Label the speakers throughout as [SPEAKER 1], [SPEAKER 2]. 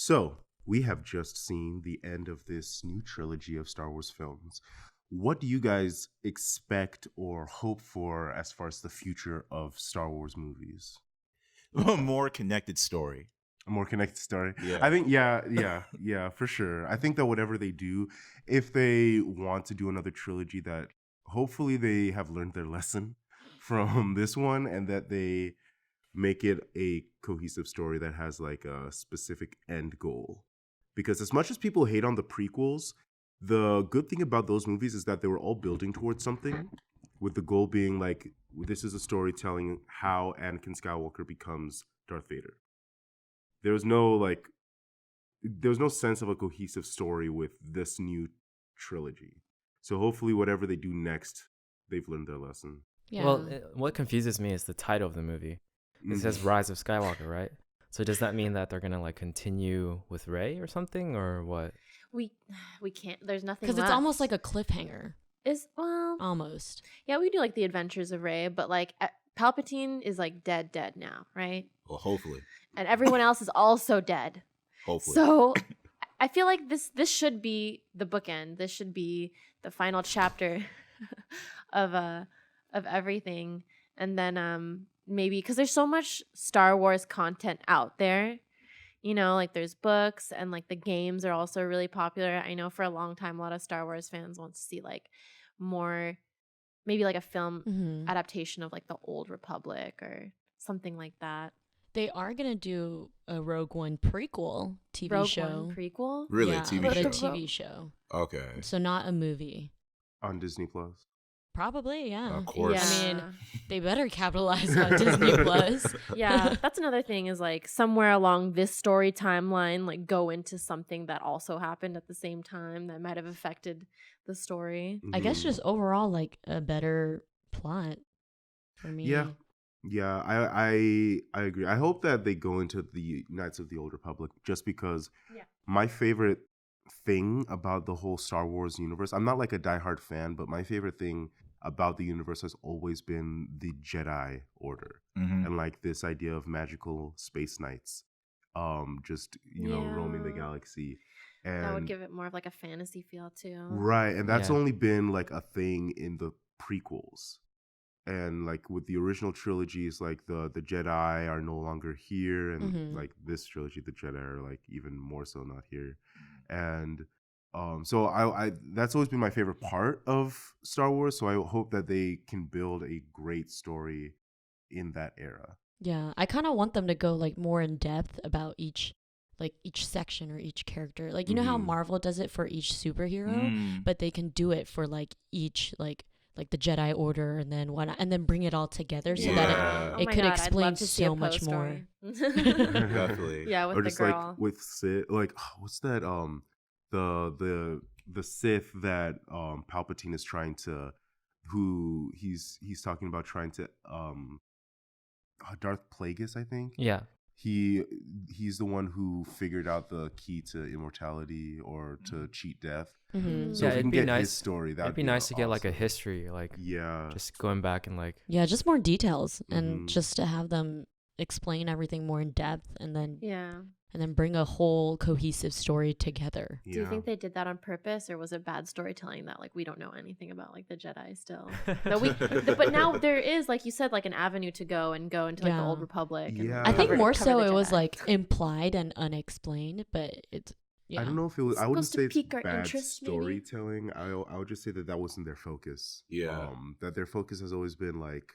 [SPEAKER 1] So, we have just seen the end of this new trilogy of Star Wars films. What do you guys expect or hope for as far as the future of Star Wars movies?
[SPEAKER 2] A more connected story.
[SPEAKER 1] A more connected story.
[SPEAKER 2] Yeah.
[SPEAKER 1] I think, yeah, for sure. I think that whatever they do, if they want to do another trilogy, that hopefully they have learned their lesson from this one and that they make it a cohesive story that has like a specific end goal. Because as much as people hate on the prequels, the good thing about those movies is that they were all building towards something, with the goal being like, this is a story telling how Anakin Skywalker becomes Darth Vader. There was no sense of a cohesive story with this new trilogy. So hopefully whatever they do next, they've learned their lesson.
[SPEAKER 3] Yeah.
[SPEAKER 4] Well, what confuses me is the title of the movie. It says Rise of Skywalker, right? So does that mean that they're gonna like continue with Rey or something, or what?
[SPEAKER 3] we can't. There's nothing
[SPEAKER 5] Because it's
[SPEAKER 3] left.
[SPEAKER 5] almost like a cliffhanger.
[SPEAKER 3] Well,
[SPEAKER 5] Almost.
[SPEAKER 3] yeah, we do like the Adventures of Rey, but like Palpatine is like dead now, right?
[SPEAKER 2] Well, hopefully.
[SPEAKER 3] And everyone else is also dead.
[SPEAKER 2] Hopefully.
[SPEAKER 3] So I feel like this should be the bookend. This should be the final chapter of everything. And then maybe because there's so much Star Wars content out there, you know, like there's books and like the games are also really popular. I know for a long time a lot of Star Wars fans want to see like more, maybe like a film
[SPEAKER 5] Mhm.
[SPEAKER 3] adaptation of like the Old Republic or something like that.
[SPEAKER 5] They are going to do a Rogue One prequel TV
[SPEAKER 3] Rogue
[SPEAKER 5] show.
[SPEAKER 3] One prequel.
[SPEAKER 2] Really?
[SPEAKER 5] Yeah,
[SPEAKER 2] A TV
[SPEAKER 5] but
[SPEAKER 2] show?
[SPEAKER 5] a TV show.
[SPEAKER 2] Okay.
[SPEAKER 5] So not a movie.
[SPEAKER 1] On Disney Plus.
[SPEAKER 5] Probably, yeah.
[SPEAKER 2] Of course.
[SPEAKER 5] I mean, they better capitalize on Disney Plus.
[SPEAKER 3] Yeah, that's another thing is like somewhere along this story timeline, like go into something that also happened at the same time that might have affected the story.
[SPEAKER 5] I guess
[SPEAKER 1] Mhm.
[SPEAKER 5] just overall, like a better plot for me.
[SPEAKER 1] Yeah, I agree. I hope that they go into the Knights of the Old Republic just because
[SPEAKER 3] Yeah.
[SPEAKER 1] my favorite thing about the whole Star Wars universe, I'm not like a diehard fan, but my favorite thing about the universe has always been the Jedi Order
[SPEAKER 2] Mm-hmm.
[SPEAKER 1] and like this idea of magical space knights, just roaming the
[SPEAKER 3] Yeah.
[SPEAKER 1] galaxy, and
[SPEAKER 3] That would give it more of like a fantasy feel too.
[SPEAKER 1] right, and that's
[SPEAKER 4] Yeah.
[SPEAKER 1] only been like a thing in the prequels. And like with the original trilogies, like the Jedi are no longer here, and
[SPEAKER 5] Mhm.
[SPEAKER 1] like this trilogy, the Jedi are like even more so not here. And so I that's always been my favorite part of Star Wars. So I hope that they can build a great story in that era.
[SPEAKER 5] Yeah. I kind of want them to go like more in depth about each section or each character. Like, you know how
[SPEAKER 1] Mhm.
[SPEAKER 5] Marvel does it for each superhero,
[SPEAKER 2] Mm.
[SPEAKER 5] but they can do it for like each like the Jedi Order and then and then bring it all together so that
[SPEAKER 2] Yeah.
[SPEAKER 5] it
[SPEAKER 3] my
[SPEAKER 5] could
[SPEAKER 3] God, I'd
[SPEAKER 5] explain
[SPEAKER 3] love to see a
[SPEAKER 5] so much
[SPEAKER 3] Poe
[SPEAKER 5] more.
[SPEAKER 3] story.
[SPEAKER 2] Definitely.
[SPEAKER 3] Yeah, with
[SPEAKER 1] Or
[SPEAKER 3] the
[SPEAKER 1] just
[SPEAKER 3] girl.
[SPEAKER 1] like with Sith, like what's that? The Sith that Palpatine is trying to, who he's talking about trying to Darth Plagueis, I think.
[SPEAKER 4] Yeah.
[SPEAKER 1] He's the one who figured out the key to immortality or to cheat death.
[SPEAKER 5] Mhm.
[SPEAKER 1] So
[SPEAKER 4] Yeah,
[SPEAKER 1] if we
[SPEAKER 4] it'd
[SPEAKER 1] can
[SPEAKER 4] be
[SPEAKER 1] get
[SPEAKER 4] nice-
[SPEAKER 1] his story, that'd
[SPEAKER 4] It'd be nice to get like a
[SPEAKER 1] awesome.
[SPEAKER 4] history, like
[SPEAKER 1] Yeah.
[SPEAKER 4] just going back and like
[SPEAKER 5] Yeah, just more details and
[SPEAKER 1] Mhm.
[SPEAKER 5] just to have them explain everything more in depth and then
[SPEAKER 3] Yeah.
[SPEAKER 5] bring a whole cohesive story together.
[SPEAKER 3] Do you think they did that on purpose, or was it bad storytelling that like we don't know anything about like the Jedi still? But now there is, like you said, like an avenue to go into like the
[SPEAKER 5] Yeah.
[SPEAKER 3] Old Republic. And,
[SPEAKER 1] Yeah.
[SPEAKER 5] I think
[SPEAKER 3] cover-
[SPEAKER 5] more
[SPEAKER 3] cover
[SPEAKER 5] so
[SPEAKER 3] the
[SPEAKER 5] it was
[SPEAKER 3] Jedi.
[SPEAKER 5] like implied and unexplained, but it's yeah.
[SPEAKER 1] I don't know if it was. I
[SPEAKER 3] Supposed
[SPEAKER 1] wouldn't
[SPEAKER 3] to
[SPEAKER 1] say it's
[SPEAKER 3] pique our
[SPEAKER 1] bad
[SPEAKER 3] interest, maybe?
[SPEAKER 1] storytelling. I would just say that wasn't their focus.
[SPEAKER 2] Yeah.
[SPEAKER 1] That their focus has always been like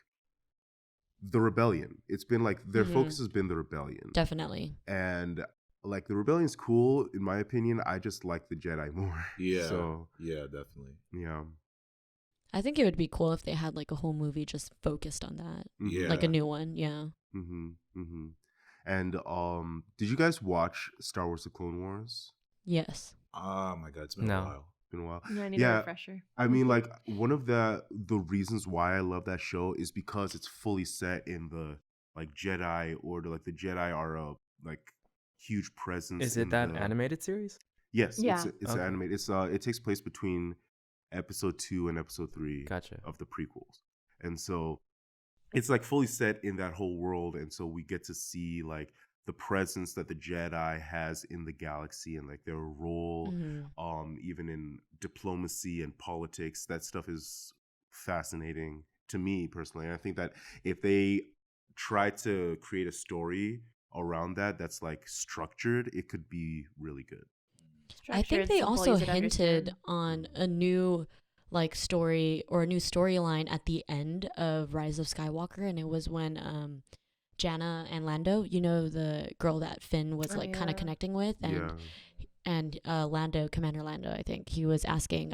[SPEAKER 1] the rebellion. It's been like their
[SPEAKER 5] Mhm.
[SPEAKER 1] focus has been the rebellion,
[SPEAKER 5] Definitely.
[SPEAKER 1] and like the rebellion's cool in my opinion. I just like the Jedi more.
[SPEAKER 2] Yeah.
[SPEAKER 1] So
[SPEAKER 2] Yeah, definitely.
[SPEAKER 1] yeah.
[SPEAKER 5] I think it would be cool if they had like a whole movie just focused on that.
[SPEAKER 2] Yeah.
[SPEAKER 5] Like a new one, yeah.
[SPEAKER 1] Mm-hmm. Mm-hmm. And did you guys watch Star Wars: The Clone Wars?
[SPEAKER 5] Yes.
[SPEAKER 2] Oh my God, it's been
[SPEAKER 4] No.
[SPEAKER 2] a while.
[SPEAKER 1] It's been a while.
[SPEAKER 3] Yeah, I need
[SPEAKER 1] Yeah.
[SPEAKER 3] a refresher.
[SPEAKER 1] I mean, like one of the reasons why I love that show is because it's fully set in the like Jedi Order. Like the Jedi are a like huge presence.
[SPEAKER 4] is it
[SPEAKER 1] in
[SPEAKER 4] that
[SPEAKER 1] the-
[SPEAKER 4] animated series?
[SPEAKER 1] Yes,
[SPEAKER 3] Yeah.
[SPEAKER 1] it's
[SPEAKER 4] Okay.
[SPEAKER 1] animated. It's it takes place between episode 2 and episode 3
[SPEAKER 4] Gotcha.
[SPEAKER 1] of the prequels, and so it's like fully set in that whole world, and so we get to see like the presence that the Jedi has in the galaxy and like their role, even in diplomacy and politics. That stuff is fascinating to me personally. And I think that if they try to create a story around that that's like structured, it could be really good.
[SPEAKER 5] I think
[SPEAKER 3] Structured,
[SPEAKER 5] they
[SPEAKER 3] simple,
[SPEAKER 5] also
[SPEAKER 3] easy to
[SPEAKER 5] hinted
[SPEAKER 3] understand.
[SPEAKER 5] on a new like story or a new storyline at the end of Rise of Skywalker, and it was when Janna and Lando, you know, the girl that Finn was
[SPEAKER 3] Oh,
[SPEAKER 5] like kind of
[SPEAKER 3] yeah.
[SPEAKER 5] connecting with,
[SPEAKER 1] Yeah.
[SPEAKER 5] and Lando, Commander Lando, I think he was asking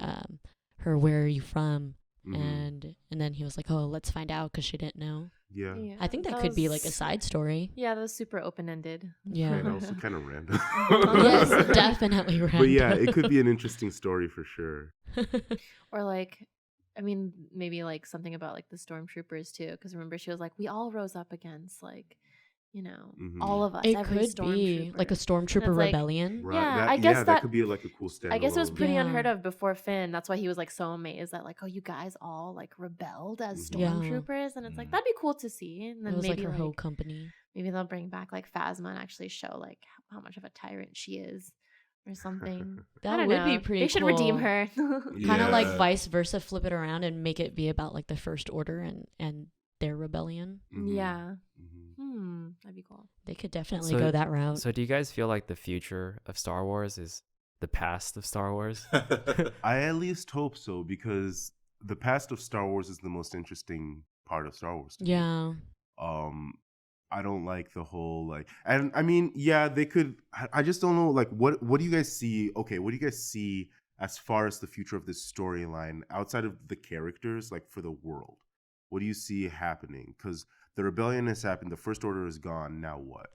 [SPEAKER 5] her, where are you from?
[SPEAKER 1] Mhm.
[SPEAKER 5] And then he was like, oh, let's find out, because she didn't know.
[SPEAKER 1] Yeah.
[SPEAKER 5] I think that could be like a
[SPEAKER 3] was-
[SPEAKER 5] side story.
[SPEAKER 3] Yeah, that was super open ended.
[SPEAKER 5] Yeah.
[SPEAKER 1] And also kind of random.
[SPEAKER 5] Yes, definitely random.
[SPEAKER 1] But yeah, it could be an interesting story for sure.
[SPEAKER 3] Or like, I mean, maybe like something about like the stormtroopers too, because remember she was like, we all rose up against like, you know,
[SPEAKER 1] Mhm.
[SPEAKER 3] all of us.
[SPEAKER 5] It
[SPEAKER 3] every
[SPEAKER 5] could be like a stormtrooper
[SPEAKER 3] it's like-
[SPEAKER 5] rebellion.
[SPEAKER 1] Right.
[SPEAKER 3] Yeah,
[SPEAKER 1] that,
[SPEAKER 3] I guess
[SPEAKER 1] that
[SPEAKER 3] that-
[SPEAKER 1] could be like a cool standalone.
[SPEAKER 3] I guess it was pretty
[SPEAKER 5] Yeah.
[SPEAKER 3] unheard of before Finn. That's why he was like so amazed that like, oh, you guys all like rebelled as
[SPEAKER 1] Mhm.
[SPEAKER 5] Yeah.
[SPEAKER 3] stormtroopers, and it's like
[SPEAKER 2] Mhm.
[SPEAKER 3] that'd be cool to see. And
[SPEAKER 5] It
[SPEAKER 3] then
[SPEAKER 5] was like
[SPEAKER 3] maybe
[SPEAKER 5] her whole company.
[SPEAKER 3] maybe they'll bring back like Phasma and actually show like how much of a tyrant she is, or something. I
[SPEAKER 5] That
[SPEAKER 3] don't
[SPEAKER 5] would be
[SPEAKER 3] know.
[SPEAKER 5] pretty
[SPEAKER 3] They should redeem
[SPEAKER 5] cool.
[SPEAKER 3] her.
[SPEAKER 5] Kind of like
[SPEAKER 2] Yeah.
[SPEAKER 5] vice versa, flip it around and make it be about like the First Order and their rebellion.
[SPEAKER 1] Mhm.
[SPEAKER 3] Yeah.
[SPEAKER 1] Mhm.
[SPEAKER 3] That'd be cool.
[SPEAKER 5] They could definitely
[SPEAKER 4] So-
[SPEAKER 5] go that route.
[SPEAKER 4] So do you guys feel like the future of Star Wars is the past of Star Wars?
[SPEAKER 1] I at least hope so, because the past of Star Wars is the most interesting part of Star Wars to me.
[SPEAKER 5] Yeah.
[SPEAKER 1] I don't like the whole like, and I mean, yeah, they could. I just don't know. Like, what do you guys see? Okay, what do you guys see as far as the future of this storyline outside of the characters, like for the world? What do you see happening? Because the rebellion has happened, the First Order is gone. Now what?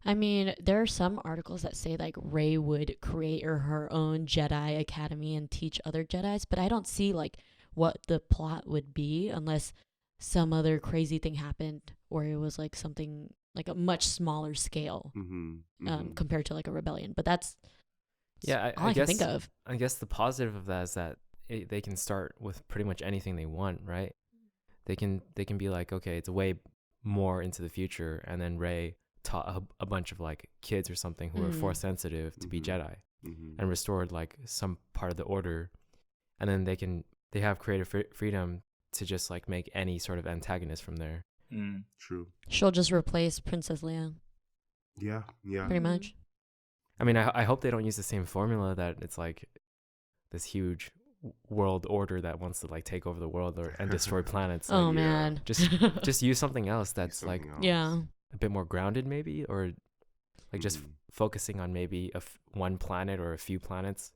[SPEAKER 5] I mean, there are some articles that say like Rey would create her own Jedi Academy and teach other Jedis, but I don't see like what the plot would be unless some other crazy thing happened or it was like something like a much smaller scale compared to like a rebellion. But that's
[SPEAKER 4] Yeah,
[SPEAKER 5] all I can think of.
[SPEAKER 4] I guess the positive of that is that they can start with pretty much anything they want, right? They can be like, okay, it's way more into the future, and then Rey taught a bunch of like kids or something who are
[SPEAKER 5] Mhm.
[SPEAKER 4] force sensitive to be
[SPEAKER 1] Mhm.
[SPEAKER 4] Jedi
[SPEAKER 1] Mhm.
[SPEAKER 4] and restored like some part of the order, and then they have creative freedom to just like make any sort of antagonist from there.
[SPEAKER 1] True.
[SPEAKER 5] She'll just replace Princess Leia,
[SPEAKER 1] Yeah. Yeah.
[SPEAKER 5] pretty much.
[SPEAKER 4] I mean, I hope they don't use the same formula that it's like this huge world order that wants to like take over the world and destroy planets.
[SPEAKER 5] Oh
[SPEAKER 4] Like,
[SPEAKER 5] man.
[SPEAKER 4] just use something else that's
[SPEAKER 1] Something
[SPEAKER 4] like
[SPEAKER 1] else.
[SPEAKER 5] yeah.
[SPEAKER 4] a bit more grounded, maybe, or like just
[SPEAKER 1] Mhm.
[SPEAKER 4] focusing on maybe one planet or a few planets,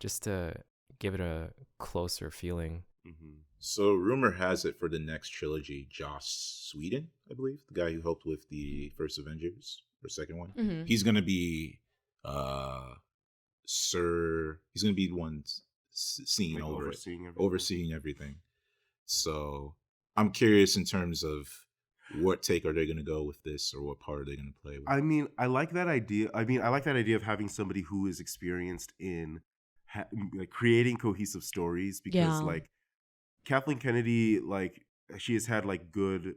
[SPEAKER 4] just to give it a closer feeling.
[SPEAKER 1] Mhm.
[SPEAKER 2] So rumor has it for the next trilogy, Joss Whedon, I believe, the guy who helped with the first Avengers or second one,
[SPEAKER 5] Mhm.
[SPEAKER 2] he's gonna be he's gonna be the one seeing
[SPEAKER 1] Like
[SPEAKER 2] over it,
[SPEAKER 1] overseeing everything.
[SPEAKER 2] overseeing everything. So I'm curious in terms of what take are they gonna go with this, or what part are they gonna play with?
[SPEAKER 1] I mean, I like that idea. I mean, I like that idea of having somebody who is experienced in like creating cohesive stories, because
[SPEAKER 5] Yeah.
[SPEAKER 1] like Kathleen Kennedy, like she has had like good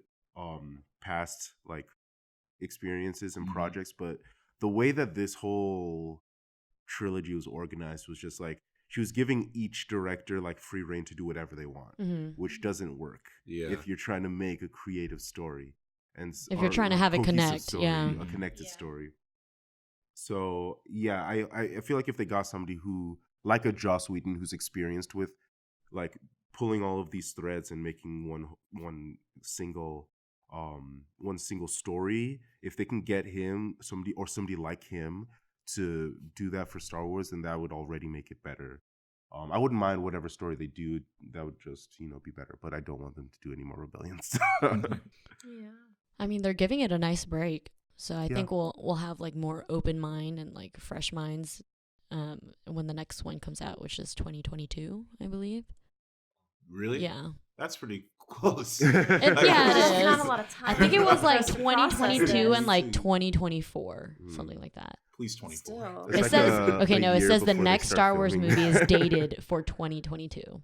[SPEAKER 1] past like experiences and
[SPEAKER 2] Mhm.
[SPEAKER 1] projects, but the way that this whole trilogy was organized was just like she was giving each director like free reign to do whatever they want,
[SPEAKER 5] Mhm.
[SPEAKER 1] which doesn't work
[SPEAKER 2] Yeah.
[SPEAKER 1] if you're trying to make a creative story and
[SPEAKER 5] If you're trying to have it
[SPEAKER 1] cohesive
[SPEAKER 5] connect,
[SPEAKER 1] story,
[SPEAKER 5] yeah.
[SPEAKER 1] a connected story. So yeah, I feel like if they got somebody who like a Joss Whedon who's experienced with like pulling all of these threads and making one single story, if they can get somebody like him to do that for Star Wars, then that would already make it better. I wouldn't mind whatever story they do. That would just, be better. But I don't want them to do any more rebellions.
[SPEAKER 3] Yeah.
[SPEAKER 5] I mean, they're giving it a nice break, so I
[SPEAKER 1] Yeah.
[SPEAKER 5] think we'll have like more open mind and like fresh minds when the next one comes out, which is 2022, I believe.
[SPEAKER 2] Really?
[SPEAKER 5] Yeah,
[SPEAKER 2] That's pretty close.
[SPEAKER 5] yeah, it is.
[SPEAKER 3] Not a lot of time.
[SPEAKER 5] I think it was
[SPEAKER 3] for
[SPEAKER 5] like
[SPEAKER 3] us to process
[SPEAKER 5] 2022
[SPEAKER 3] this.
[SPEAKER 5] and like 2024,
[SPEAKER 1] Mm.
[SPEAKER 5] something like that.
[SPEAKER 2] Please 24.
[SPEAKER 3] Still.
[SPEAKER 1] It's
[SPEAKER 5] It
[SPEAKER 1] like
[SPEAKER 5] says
[SPEAKER 1] a
[SPEAKER 5] it
[SPEAKER 1] year
[SPEAKER 5] says the
[SPEAKER 1] before they
[SPEAKER 5] next
[SPEAKER 1] start
[SPEAKER 5] Star Wars
[SPEAKER 1] filming.
[SPEAKER 5] movie is dated for 2022.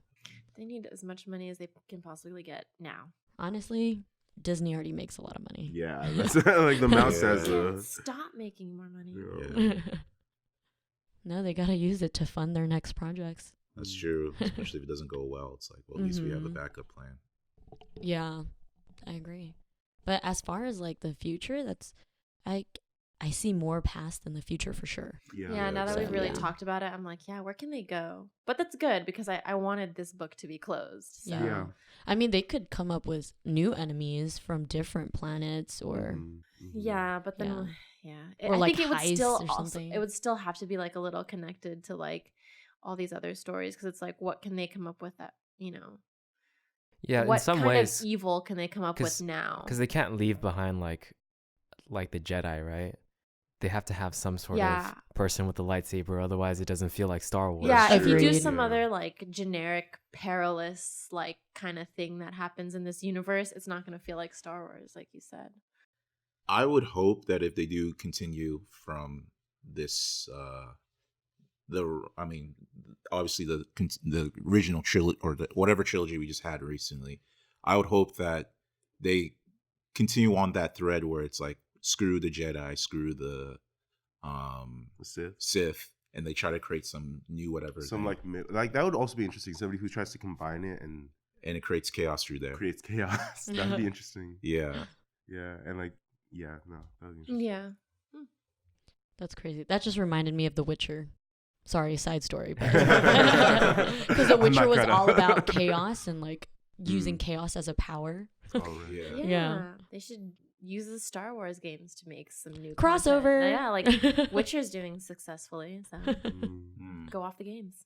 [SPEAKER 3] They need as much money as they can possibly get now.
[SPEAKER 5] Honestly, Disney already makes a lot of money.
[SPEAKER 1] Yeah, that's like the mouse
[SPEAKER 2] Yeah.
[SPEAKER 1] has
[SPEAKER 3] Can't
[SPEAKER 1] a.
[SPEAKER 3] stop making more money.
[SPEAKER 2] Yeah.
[SPEAKER 5] No, they gotta use it to fund their next projects.
[SPEAKER 2] That's true. Especially if it doesn't go well, it's like, well, at least we have a
[SPEAKER 5] Mhm.
[SPEAKER 2] backup plan.
[SPEAKER 5] Yeah, I agree. But as far as like the future, I see more past than the future for sure.
[SPEAKER 3] Yeah, now that we've
[SPEAKER 5] So,
[SPEAKER 3] really
[SPEAKER 5] yeah.
[SPEAKER 3] talked about it, I'm like, yeah, where can they go? But that's good because I wanted this book to be closed. So.
[SPEAKER 5] Yeah. I mean, they could come up with new enemies from different planets or
[SPEAKER 1] Mhm, mhm.
[SPEAKER 3] Yeah, but then
[SPEAKER 5] Or,
[SPEAKER 3] I
[SPEAKER 5] like,
[SPEAKER 3] think it would
[SPEAKER 5] heists
[SPEAKER 3] still
[SPEAKER 5] or
[SPEAKER 3] also
[SPEAKER 5] something.
[SPEAKER 3] it would still have to be like a little connected to like all these other stories because it's like what can they come up with that
[SPEAKER 4] Yeah,
[SPEAKER 3] what
[SPEAKER 4] in some
[SPEAKER 3] kind
[SPEAKER 4] ways,
[SPEAKER 3] of evil can they come up with
[SPEAKER 4] 'cause-
[SPEAKER 3] now?
[SPEAKER 4] because they can't leave behind like the Jedi, right? They have to have some sort
[SPEAKER 3] Yeah.
[SPEAKER 4] of person with a lightsaber, otherwise it doesn't feel like Star Wars.
[SPEAKER 3] Yeah, if you do
[SPEAKER 5] Agreed.
[SPEAKER 3] some
[SPEAKER 1] Yeah.
[SPEAKER 3] other like generic perilous like kind of thing that happens in this universe, it's not going to feel like Star Wars, like you said.
[SPEAKER 2] I would hope that if they do continue from this, obviously the original trilogy or whatever trilogy we just had recently, I would hope that they continue on that thread where it's like screw the Jedi, screw the
[SPEAKER 1] The Sith.
[SPEAKER 2] Sith, and they try to create some new whatever,
[SPEAKER 1] Some
[SPEAKER 2] thing,
[SPEAKER 1] like that would also be interesting. Somebody who tries to combine it and
[SPEAKER 2] and it creates chaos through there.
[SPEAKER 1] creates chaos. That'd be interesting.
[SPEAKER 2] Yeah,
[SPEAKER 1] Yeah, and like yeah, no, that would be interesting.
[SPEAKER 3] Yeah.
[SPEAKER 5] that's crazy. That just reminded me of The Witcher. Sorry, side story, but
[SPEAKER 1] I'm
[SPEAKER 5] because The
[SPEAKER 1] not
[SPEAKER 5] Witcher was
[SPEAKER 1] gonna-
[SPEAKER 5] all about chaos and like using
[SPEAKER 1] Mm.
[SPEAKER 5] chaos as a power.
[SPEAKER 1] All right.
[SPEAKER 2] yeah.
[SPEAKER 3] Yeah.
[SPEAKER 5] Yeah.
[SPEAKER 3] They should use the Star Wars games to make some new
[SPEAKER 5] Crossover.
[SPEAKER 3] content. Yeah, like Witcher's doing successfully, so
[SPEAKER 1] Mm.
[SPEAKER 2] Mm.
[SPEAKER 3] go off the games.